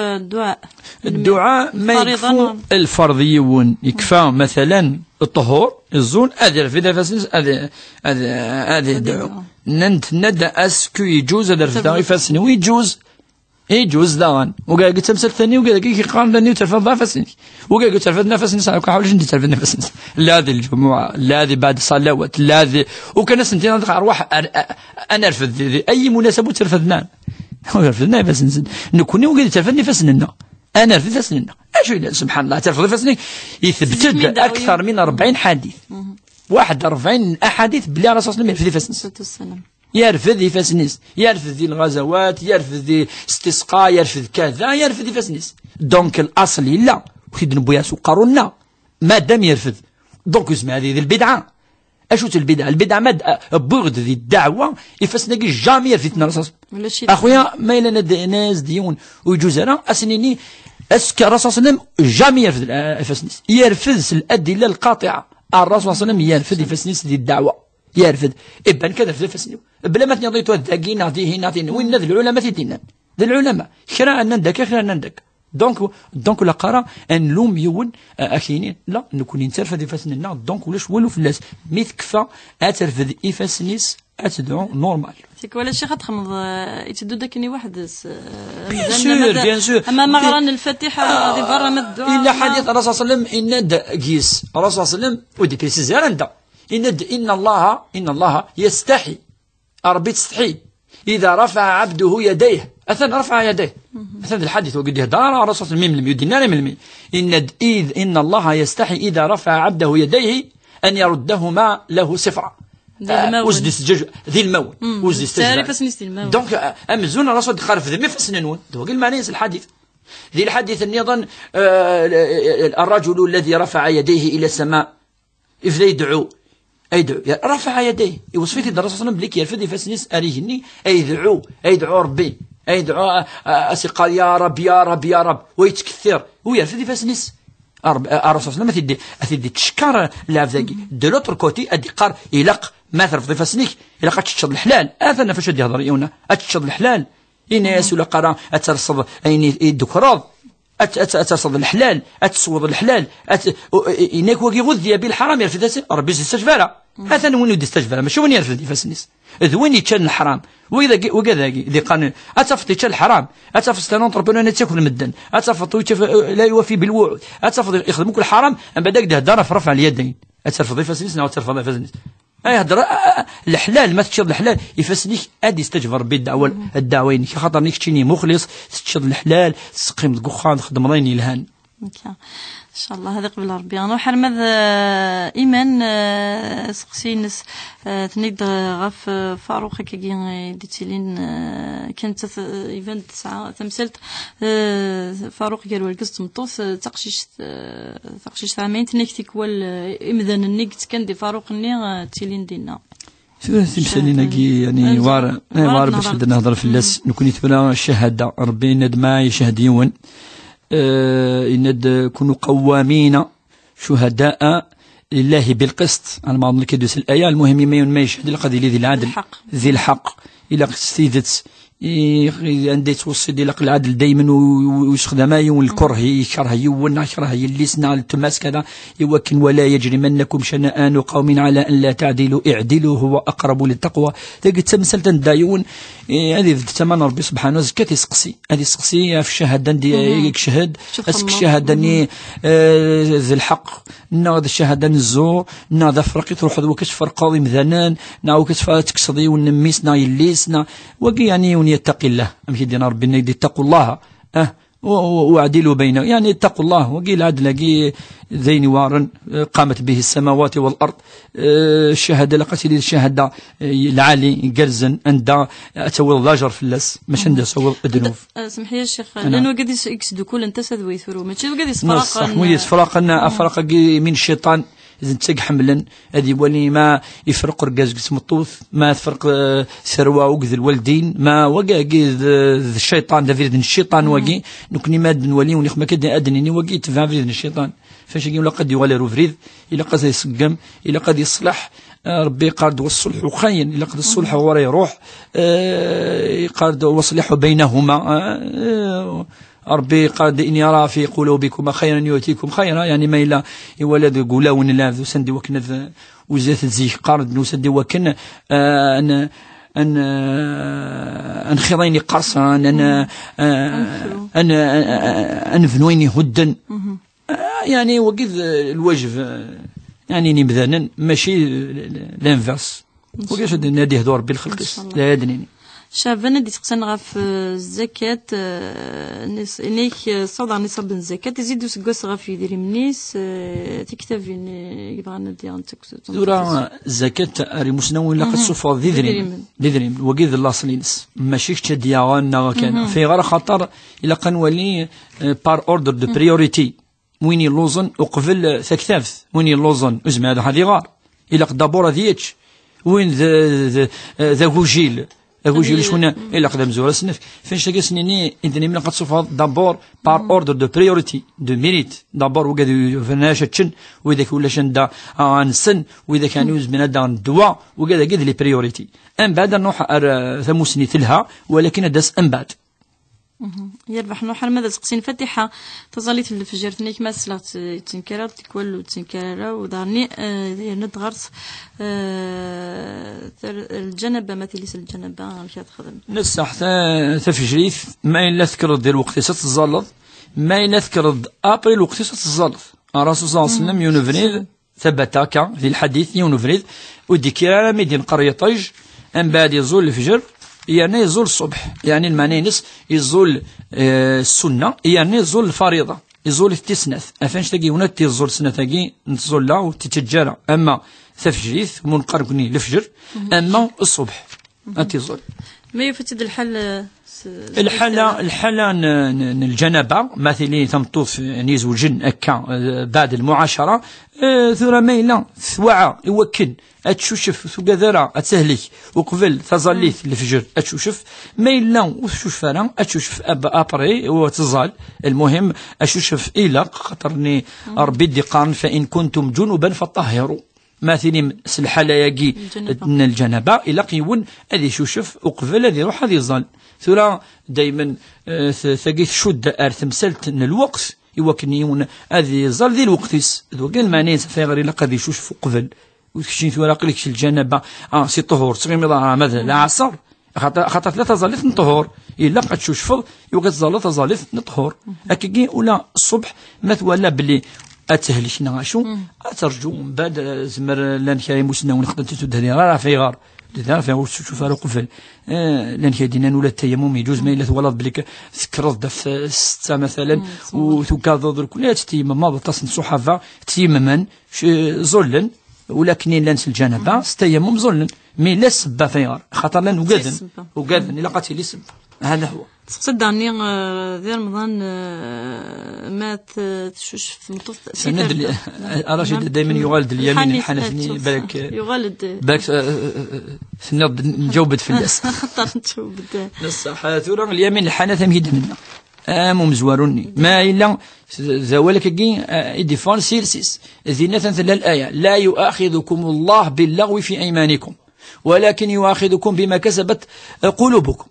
الدعاء ما يكفو الفرضيون يكفى مثلا الطهور الزون هذا في نفس هذا الدعاء ندى اسكو يجوز هذا في نفس يجوز دان وقال قلت تمثل ثاني وقال كي قال ثاني ترفض نفسني وقال قلت ترفض نفسني صار حاولش ندير ترفض نفسني لا هذه الجمعه لا هذه بعد الصلوات لا هذه وكان سنتين اروح انا ارفض اي مناسبه ترفضنا رفضنا نفسنا نكوني وقال ترفض نفسنا انا رفض نفسنا اش سبحان الله ترفض نفسنا يثبت اكثر من 40 حديث 41 احاديث بلا رسول الله يرفض نفسنا يرفض يفسنس يرفض ذي الغزوات يرفض ذي استسقاء يرفض كذا يرفض يفسنس دونك الاصل لا وخيد نبوياس وقارونا ما دام يرفض دونك اسمها هذه البدعه اشو البدعه ما بغض ذي الدعوه يفسنا جامي يرفضنا الرسول اخويا ما الا ناس ديون ويجوز انا اسنيني اسك الرسول صلى الله عليه وسلم جامي يرفض إفاسنيس، يرفض الأدلة القاطعة. الرسول صلى الله عليه وسلم يرفض إفاسنيس دي الدعوة، يرفض إبان كذا في إفاسنيس بلا ما تنضيتو الذاكي نعطيه وين ذي العلماء تيدينا ذي العلماء خير أن ندك خير أن ندك دونك لا قرا ان لوم يون اكينين لا نكون نترفد إفاسنينا دونك ولاش والو فلاس ميت كفا اترفد إفاسنيس اتدعو نورمال سيك ولا شي خطخمض يتدو داكني واحد بيان سور اما مغران الفاتحه هذه برا من الدعاء الا حديث الرسول صلى الله عليه وسلم ان قيس الرسول صلى الله عليه وسلم ودي بريسيزي رندا ان الله يستحي ربي تستحي اذا رفع عبده يديه اثنى رفع يديه مثلا الحديث وقد يهدار الرسول صلى الله عليه وسلم يدينا من ان الله يستحي اذا رفع عبده يديه ان يردهما له صفرا وزد استجاج ذي المول وزد استجاج دونك امزون الرسول خالف ذي مفسنون دو قال معنى الحديث ذي الحديث ايضا الرجل الذي رفع يديه الى السماء إذا يدعو رفع يديه وصفيت الرسول صلى الله عليه وسلم بليك يرفض يفسنيس اريجني يدعو ربي يدعو قال يا رب يا رب يا رب ويتكثر ويرفض يفسنيس الرسول صلى الله عليه وسلم أثيدي تشكر العفذاقي دو لوتر كوتي أدي قار يلق ما ترفض فسنيك إلا قد تشد الحلال أثنى فاش دي هضر يونا أتشد الحلال إن ياسو لقرا أترصد أين الدكراض أترصد الحلال أتصوض الحلال إنك وقي غذي بالحرام يرفض ربي يستجفر أثنى وين يدي استجفر ماشي وين يرفض فسنيس وين يتشان الحرام وكذا ذي قانون أتفض يتشان الحرام أتفض تنطر بنا تاكل المدن أتفض لا يوفي بالوعد أتفض يخدمك الحرام أم بعدك ده دار في رفع اليدين أتفض يفسنيس أو أتفض يفسنيس أي هدر الحلال ما تشرب الحلال يفسنيك أدي استجفر بالدعوين خاطر نيك تشيني مخلص تشرب الحلال تسقيم القخان تخدم ريني الهان ان شاء الله هذا قبل ربي انا حرمد ايمان سقسينس تنيد غاف فاروق كي ديتيلين كانت ايفنت 9 تمثلت فاروق قال والقصت مطوس تقشيش عامين تنكتيك وال امذن النيكت كان دي فاروق ني تيلين دينا شو تمثلين يعني وار باش نهضر في اللاس نكون يتبنا الشهاده ربي ندما يشهديون إن كونوا قوامين شهداء لله بالقسط أنا ما أظن كدوس الآية المهم ما يشهد القضية ذي العدل ذي الحق إلى استيدت عندي توصي لك العدل دائما ويستخدمه والكره يكره والنشره يلسنا التماس كذا يوكن ولا يجرمنكم شنآن قوم على أن لا تعدلوا اعدلوا هو أقرب للتقوى تجد تمثل تندايون هذه تمنى ربي سبحانه زكاة يسقسي هذه سقسي في الشهادة دي يشهد اسك الشهادة ني ذي الحق نا ذا الشهادة الزور نا ذا فرقي تروح ذا وكش فرقاضي مثلا نا وكش تكسضي ونميس نا يليسنا وقي يعني يتقي الله أمشي دينا ربي نيدي اتقوا الله وعدلوا بينه يعني اتقوا الله وقيل عدل ذين وارن قامت به السماوات والأرض الشهادة لقتل الشهادة العالي قرزن عند أتوي اللاجر في اللس مش عند أتوي الدنوف سمحي يا شيخ لأنه قد يكسدوا كل انتسد ويثروا ماشي قد يسفرق صح مو يسفرق أفرق من الشيطان إذا تسق حملا هذه ولي ما يفرق رجاز قسم الطوث ما تفرق ثروة وقذ الوالدين ما وقع قذ الشيطان دافيد الشيطان وقي نكني ماد نولي ونخما كده أدنيني وقي تفافريد الشيطان فاش يقول لقد يولي روفريد إلا قد يسقم إلا قد يصلح ربي قارد والصلح وخين إلا قد الصلح ورا يروح قارد وصلح بينهما ربي قال إن يرى في قلوبكم خيرا يؤتيكم خيرا يعني ما إلا يولد قلاون لا ذو سندي وكن وزات زي قارد نو سندي وكن أن خيريني قرصا أن فنويني هدا يعني وقذ الوجه يعني نبذانا ماشي لانفاس وقاش نادي هدور بالخلق لا يدنيني شابنا دي تقسن غاف الزكاة إنيك صوضع نصاب الزكاة تزيدو سقوس غاف يديري منيس تكتب يبغى ندي عن تكتب دورا الزكاة أري مسنوي لقد صفا ذي وقيذ الله صلينس ماشيك تدياغانا كان في غير خطر إلى قنولي بار أوردر دو بريوريتي وين يلوزن وقبل ثكثاف وين يلوزن هذا هذه غار إلى قد دابورا ذيتش وين ذا غوجيل أقول جي شكون إلا قدام زورا سنف فين شاكي سنيني إنتني من قد صفها دابور بار أوردر دو بريوريتي دو ميريت دابور وقاد فناشا تشن وإذا كولا شندا نسن وإذا كان يوز من هذا الدواء وقاد قد لي بريوريتي أم بعد نروح ثموسني تلها ولكن داس أم بعد يربح نوحر ماذا تقسين فتحة تظليت الفجر تنيك ما سلغت تنكرر تكول وتنكرر ودارني ندغرت الجنبة ما تليس الجنبة مش تخدم نصح تفجريث ما إلا تذكر دير وقت ستتزلط ما إلا تذكر أبري الوقت ستتزلط الرسول صلى الله عليه وسلم يونفريد ثبتاك في الحديث يونفريد وديكيرا ميدين قرية طيج أم بعد يزول الفجر يعني يزول الصبح يعني المعنى نس يزول السنة يعني يزول الفريضة يزول التسنث أفنش تجي هنا تيزول سنة تجي نتزول لا وتتجرى أما تفجريث منقربني الفجر أما الصبح أتيزول ما يفتد الحل الحالة الجنبة مثلا تمطوف يعني زوجين أكا بعد المعاشرة ثورة ميلا ثوعة يوكن أتشوشف ثقذرة أتسهلك وقبل تظليث الفجر أتشوشف ميلا وشوف أنا أتشوشف أبري وتزال المهم أتشوشف إلى قطرني ربي دقان فإن كنتم جنوبا فطهروا مثلا الحالة يجي الجنبة إلى قيون هذه شوشف وقبل هذه روح هذه ظل ثورة دايما ثقيت شد أرثمسلت الوقت يوكنيون هذه ظل ذي الوقتيس وقال معناه فيغري لقد يشوف قبل وكشين ثورة قليكش الجنبة سي طهور تغيم يضع مثلا لا عصر خاطر ثلاثة ظليت نطهور إلا قد شوشفض يوقت ظلت ظليت نطهور أكيد ولا الصبح مثلا بلي أتهلش نغاشو أترجو من بعد زمر لان كاي موسنا ونخدم تدهني راه في غار لذا فيها وشوف راه قفل لان كايدينا ولا التيمم يجوز ما الا ولد بليك سكرت في 6 مثلا وتكاظ كل تيمم ما بتصن صحافه تيمما زلن ولكن لانس الجنبه تيمم زلن مي لا سبه في غار خاطر لان وقاذن الا قاتل يسب هذا هو صدقني ذي رمضان ما تشوش في مطوف سند الرشيد دائما يغالد اليمين الحنفي بالك يغالد بالك سند نجاوبت في الناس خطر نجاوبت نصح ثورة اليمين الحنفي ميد منا مزوروني ما إلا زوالك جين إدفان سيرسيس زينة ثلاث الآية لا يؤاخذكم الله باللغو في أيمانكم ولكن يؤاخذكم بما كسبت قلوبكم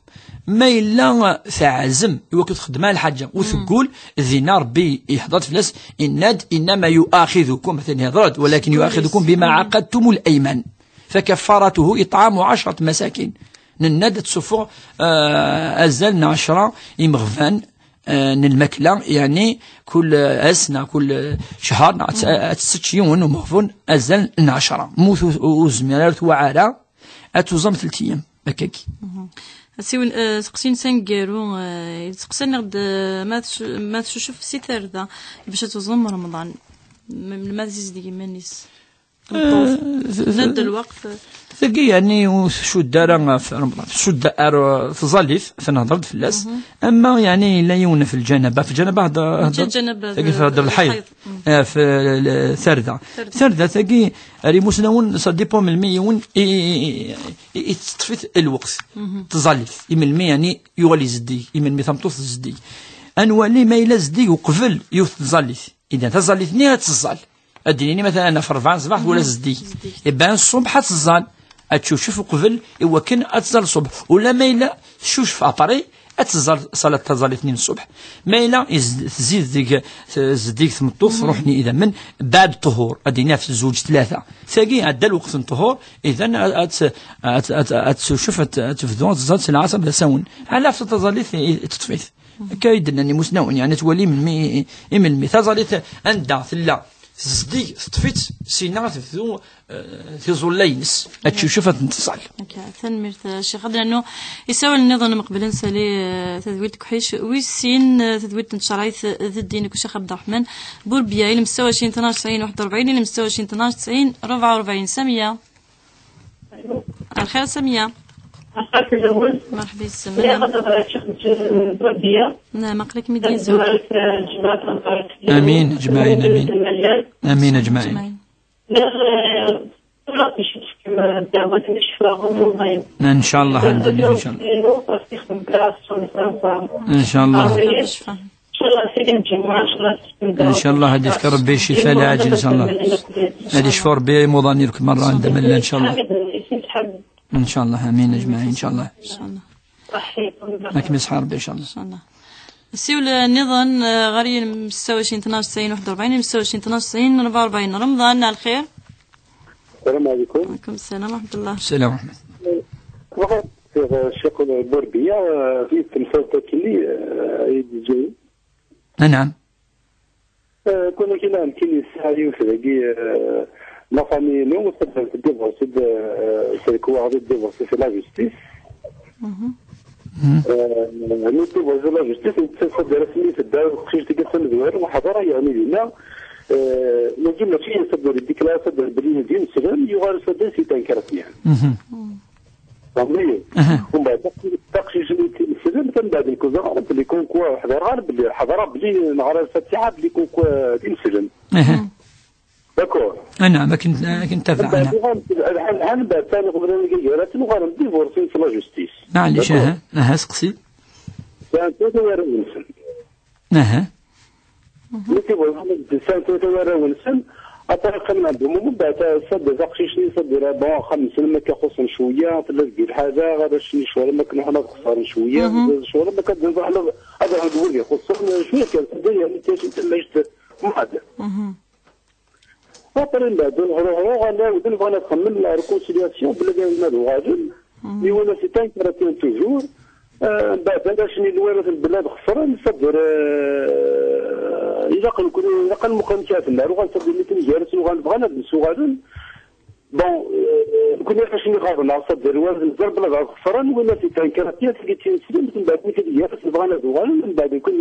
ما إلا تعزم وقت خدمة الحاجة وتقول ذينا ربي يحضر فلاس إنما يؤاخذكم مثلا هضرت ولكن يؤاخذكم بما عقدتم الأيمان فكفارته إطعام 10 مساكين نناد تصفو أزلنا 10 إمغفان المكلا يعني كل أسنة كل شهر أتستشيون ومغفون أزل 10 موثو وزميرات وعارة أتوزم 3 أيام بكاكي سيون تقسين سنجارو تقسين غد ما تشوف سيتر ذا باش تظلم رمضان ما تزيد مانيس ند الوقت ثقي يعني وشو الدار في رمضان شو الدار في ظليف فنهضر في اللاس اما يعني لا يون في الجنبه في الجنبه ثقي في هذا الحيض في ثرده ثقي ريموسناون صديبو من الميون يتطفي الوقت تظليف من المي يعني يولي زدي من المي ثمطوف زدي انوالي ما الى زدي وقبل يتظلف اذا تظلفني تظل اديني مثلا انا في 4 صباح ولا زدي يبان الصبح تزال اتشوف قبل وكن اتزال الصبح ولا ما الا شوش في اباري اتزال صلاه تزال 2 الصبح ما الا تزيد ديك زديك ثمطوف روحني اذا من بعد الطهور ادينا في زوج 3 ثاني عدى الوقت الطهور اذا اتشوف تفدون تزال سلعه بلا ساون على في تزال تطفيث كايد انني مسنون يعني تولي من مي تزال عندها ثلا زدي تطفيت سينا في ظلينس أتشوف تنتصل. تنمرت الشيخ لأنه يساوي النظام مقبلا سالي تدويت كحيش ويسين تدويت نشرايث ضد دينك وشيخ عبد الرحمن بوربيا إلى مستوى 92 41 إلى مستوى 92 44 سامية. الخير سامية. مرحبا السلام. نعم أقلك مدين زوج. آمين أجمعين آمين. آمين أجمعين. ان شاء الله الحمد ان شاء الله ان شاء الله ان شاء الله هدي فكر ربي الشفاء العاجل ان شاء الله هدي شفور ربي مضاني لك مره عندما ان شاء الله ان شاء الله امين اجمعين ان شاء الله ان شاء الله لكن يصحى ربي ان شاء الله ان شاء الله السيول النظام غير 26 12 90 41 26 12 90 44 رمضان على الخير. السلام عليكم. وعليكم السلام ورحمة الله. السلام ورحمة الله. وقت الشيخ البوربية في التمثال تاكلي يجي. نعم. كنا كنا كيني ساعي وفلاقي ما فامي نو مستقبل في الديفورس سيكون هذا الديفورس في لا جوستيس. نوتي وزير لا جوستيس تصدر رسمي في الدار خشيت تقسم الدوار وحضرها يعني لنا نجم فيه صدر الديكلا صدر بريه دين سلام يغار صدر سيتان كرتيان. فهمني؟ ومن بعد تقشيش السلام من بعد الكوزا غالب اللي يكون كوا حضر غالب اللي حضر بلي نهار الفتحة بلي يكون كوا دين سلام. داكور. نعم كنت تفع أنا. الحال بعد ثاني قبل نلقى جارات وغالب ديفورسين في لا جوستيس. معليش سقسي. سانتو ونسن. نتي بقول سانتو ونسن أطرق من عندهم ومن بعد صد زقشيشني صد ربع خمس لما كخصن شوية تلقي الحاجة غير شني شوية لما كنا حنا خسران شوية شوية لما كنت حنا هذا نقول لي خصنا شوية كان الدنيا اللي تاش ليش معدل. فطرين بعد هو غانا ودن بغينا نخمم لا ريكونسيلياسيون بلا قالنا له غادل اللي هو سيتان كراتين توجور بعد هذا شنو الوالد البلاد خسران نصدر إذا قال مقامات النار وغنصدر مثل جالس وغنبغى ندرسو غادن بون كنا فاش نغادرنا نصدر الوالد الزرب بلا خسران ولا سيتان كراتين تلقيتي نسلم من بعد مثل جالس بغى ندرسو غادن من بعد يكون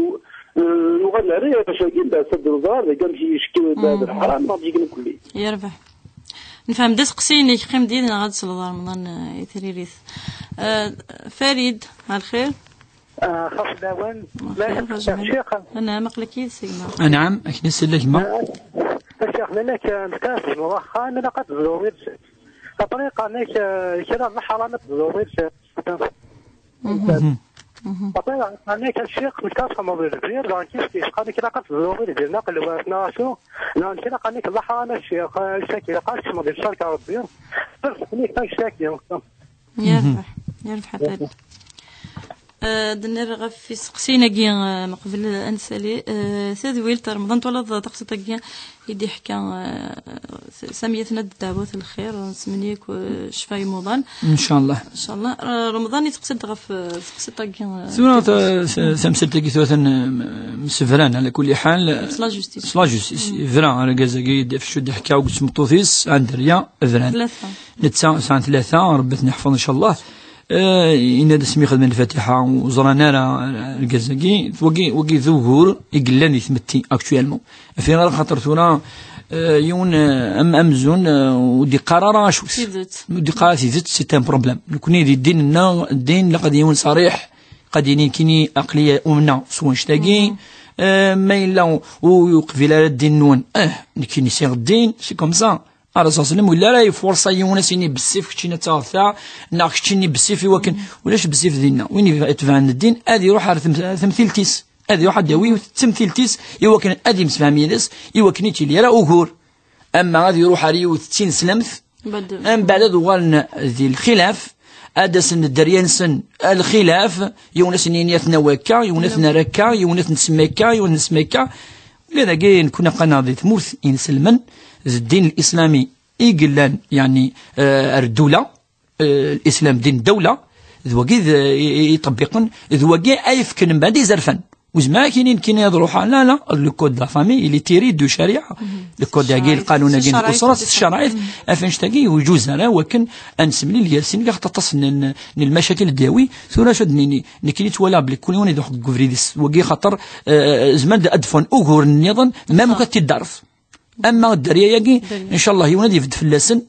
نغادر عليه باش بعد صدر الزهر كان شي يشكي هذا الحرام ما بيجي كلي يربح نفهم داس قصيني قيم ديالنا غادي صلاه رمضان يتريريث فريد على الخير. خاص داوان لا شيخ انا مقلكي سيما نعم اكنس لك ما الشيخ لك الكاس واخا انا لقيت زورير الطريقه انك كذا الحرام زورير طبعا أنا كشيخ متكاف موضوع الكبير لان كيف قال كذا قد زورير ديالنا قال ناشو لان كذا قال لك الله انا الشيخ شاكي قال موضوع الشركه ربي فرقني كان شاكي يربح حتى دنر غف سقسينا كي مقبل انسالي سادويل تاع رمضان طول تقصيت كي يدي حكا سميتنا الدعوات الخير نسمنيك شفاي رمضان ان شاء الله ان شاء الله رمضان يتقصد غف تقصيت كي سمعت سمسلت كي ثلاثه مسفران على كل حال صلا جوستيس فران على كازاكي في شد حكا وسمطوثيس عند ريا فران ساعه ثلاثه ربي نحفظ ان شاء الله إن دسمي خدمة الفاتحة وزرانا الجزاكي وقي ذوهور يقلني ثمتي أكتوالمو في غير خاطر ثورا يون أمزون ودي قرار شوس ودي قرار زيت سيتان بروبليم نكوني دي الدين لقد يون صريح قد ينكني أقلية أمنا سوى نشتاقي ما إلا ويقفل على الدين نون نكني سيغ الدين سي كوم سا الرسول صلى الله عليه وسلم ولا راهي فرصه يونسيني بالسيف كشينا تاع ناقش كشيني بالسيف ولكن ولاش بالسيف ديالنا وين يتبع الدين ادي يروح على تمثيلتيس ادي يروح داوي تمثيلتيس يوكن ادي مسفهمينس يوكني تي راه اوغور اما غادي يروح عليه وتين سلمث ام بعد دوالنا ذي الخلاف ادسن الدريانسن الخلاف يونسني نيتنا وكا يونسنا ركا يونس نسميكا يونس نسميكا لذا كاين كنا قناضي ثمورث ان سلمن الدين الإسلامي يقلان يعني الدولة الإسلام دين دولة ذوقيذ يطبقن ذوقي أيفكن من بعد يزرفن وزما كاينين يضروها لا لو كود لا فامي اللي تيري دو شريعه لو كود ديال القانون ديال الاسره الشرعيه افنش تاكي ويجوز انا ولكن انسملي الياسين كاع تتصل المشاكل الداوي ثورا شدني نكيت ولا بلي كل يوم يدخل كوفريديس وكي خاطر زمان ادفون اوغور النظام ما ممكن تدرس اما الدريه ياكي ان شاء الله يونادي في الفلاسن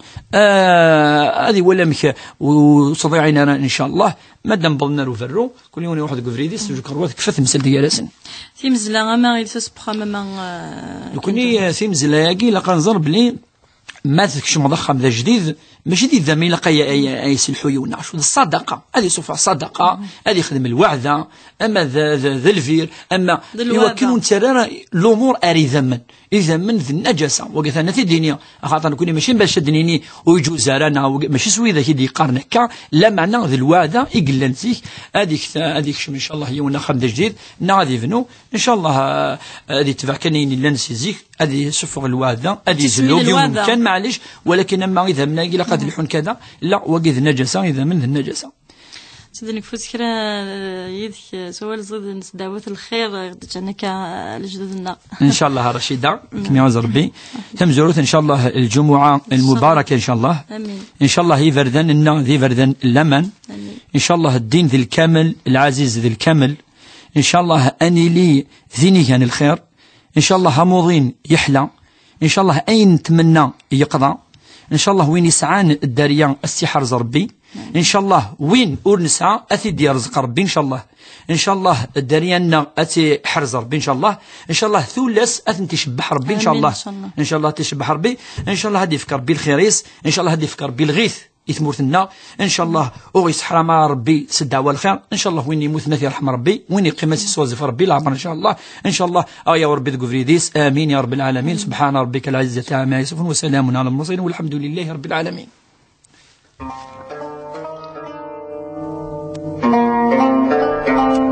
هذه ولا مك وصديعين انا ان شاء الله مادام بضنا فرو كل يوم واحد كوفريديس كروات كفات مسل ديالاسن في مزلا ما غير تسبخ ما كوني في مزلا ياكي لا كنظن بلي ما تكش مضخم ذا جديد ماشي دي ذا ميلا أي سلحويونا شو الصدقة هذه صفة صدقة هذه خدم الوعدة أما ذا الفير أما يوكلون ترى الأمور أري ذمن إذا من ذي النجاسة وقت أنا تديني خاطر كوني ماشي باش تدنيني ويجو زارنا ماشي سوي ذا كيدي قارنك لا معنى ذي الوعدة يقل نسيك هذيك إن شاء الله يونا خمد جديد نادي فنو إن شاء الله هذه تفاكنين لنسيزيك هذه سفر الوعدة هذه زلوب يوم كان معلش ولكن أما إذا من إلى قد الحون كذا لا وقت النجاسة إذا من النجاسة سيدنا كفوز كرا يدك سؤال زيد نداوت الخير جانك لجدودنا ان شاء الله رشيده كما يعز ربي تم زوروت ان شاء الله الجمعه المباركه ان شاء الله امين ان شاء الله هي فردان النا ذي فردان اللمن ان شاء الله الدين ذي الكامل العزيز ذي الكامل ان شاء الله اني لي ذيني كان الخير ان شاء الله هموضين يحلى ان شاء الله اين نتمنى يقضى ان شاء الله وين يسعان الداريه استحرز ربي ان شاء الله وين اور نسعى اثي ديال رزق ربي ان شاء الله ان شاء الله الداريانا اتي حرز ربي ان شاء الله ان شاء الله ثلث اثن تشبح ربي ان شاء الله ان شاء الله تشبح ربي ان شاء الله هدي يفكر بالخيريس ان شاء الله هدي يفكر بالغيث يثمرتنا ان شاء الله او يسحر مع ربي سد والخير ان شاء الله وين يموت نثي رحم ربي وين يقيم سوازف ربي العمر ان شاء الله ان شاء الله يا ربي تغفريديس امين يا رب العالمين سبحان ربك العزه عما يصفون وسلام على المرسلين والحمد لله رب العالمين.